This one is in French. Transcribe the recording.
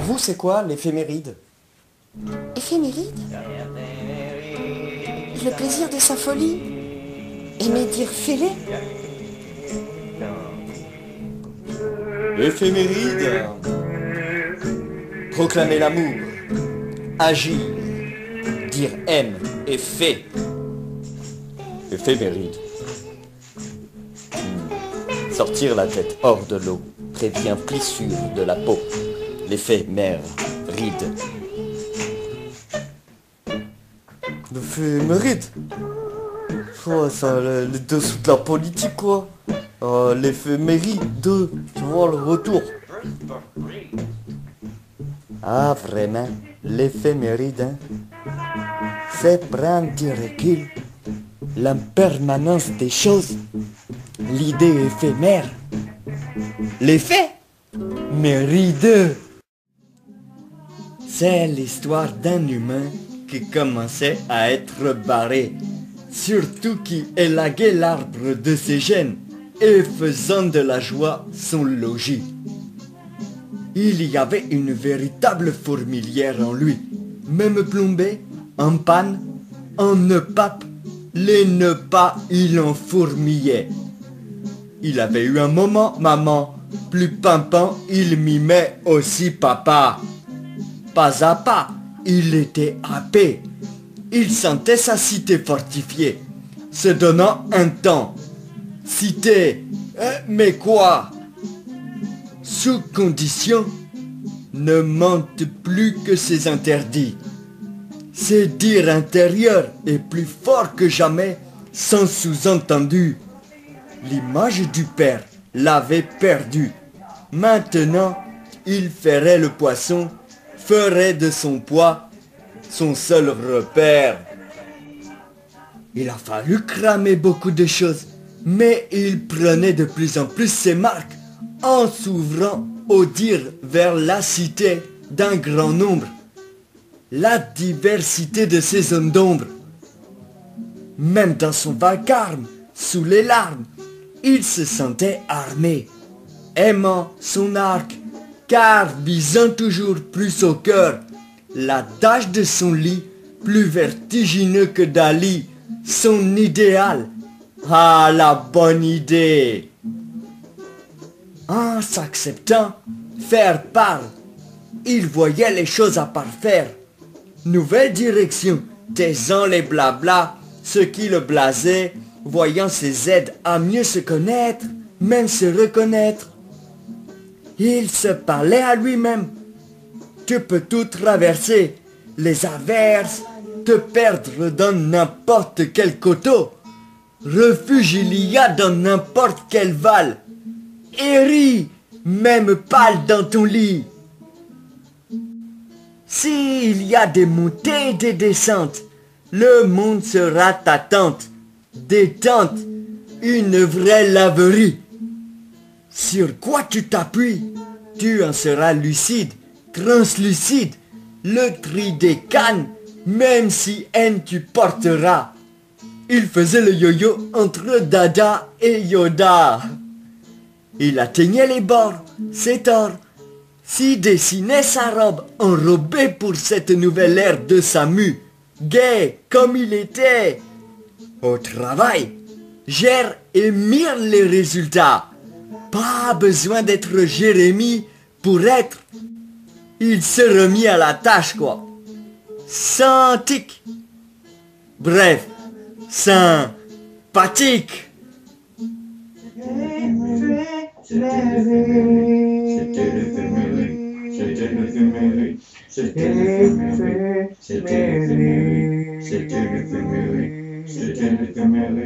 vous, c'est quoi l'éphéméride? Éphéméride? Le plaisir de sa folie? Aimer dire fêlé? Éphéméride. Proclamer l'amour. Agir. Dire aime et fait. Éphéméride. Sortir la tête hors de l'eau prévient plissure de la peau. L'éphémère ride. L'éphéméride? Ouais, ça, les dessous de la politique, quoi. L'éphéméride, tu vois, le retour. Ah, vraiment, l'éphéméride, hein, c'est prendre du recul, l'impermanence des choses, l'idée éphémère, l'effet méride. C'est l'histoire d'un humain qui commençait à être barré, surtout qui élaguait l'arbre de ses gènes et faisant de la joie son logis. Il y avait une véritable fourmilière en lui, même plombé, en panne, en nœud pape, les nœuds pas, il en fourmillait. Il avait eu un moment, maman, plus pimpant, il mimait aussi papa. Pas à pas, il était happé. Il sentait sa cité fortifiée, se donnant un temps. Cité, mais quoi? Sous condition, ne mentent plus que ses interdits. Ses dires intérieurs est plus fort que jamais, sans sous-entendu. L'image du père l'avait perdu. Maintenant, il ferait le poisson, ferait de son poids son seul repère. Il a fallu cramer beaucoup de choses, mais il prenait de plus en plus ses marques en s'ouvrant au dire vers la cité d'un grand nombre, la diversité de ses zones d'ombre. Même dans son vacarme, sous les larmes, il se sentait armé, aimant son arc, car visant toujours plus au cœur, l'adage de son lit, plus vertigineux que Dali, son idéal. Ah, la bonne idée! En s'acceptant, faire part, il voyait les choses à parfaire. Nouvelle direction, taisant les blablas, ceux qui le blasaient, voyant ses aides à mieux se connaître, même se reconnaître. Il se parlait à lui-même. Tu peux tout traverser, les averses, te perdre dans n'importe quel coteau. Refuge il y a dans n'importe quelle val. Et ris, même pâle dans ton lit. S'il y a des montées et des descentes, le monde sera ta tente, détente, une vraie laverie. Sur quoi tu t'appuies, tu en seras lucide, translucide, le tri des cannes, même si haine tu porteras. Il faisait le yo-yo entre Dada et Yoda. Il atteignait les bords, ses torts, s'y dessinait sa robe enrobée pour cette nouvelle ère de sa mue, gai comme il était. Au travail, gère et mire les résultats. Pas besoin d'être Jérémie pour être. Il se remit à la tâche, quoi. Sans tic. Bref, sympathique. C'était l'éphéméride, c'était l'éphéméride, c'était l'éphéméride, c'était l'éphéméride, c'était l'éphéméride, c'était l'éphéméride.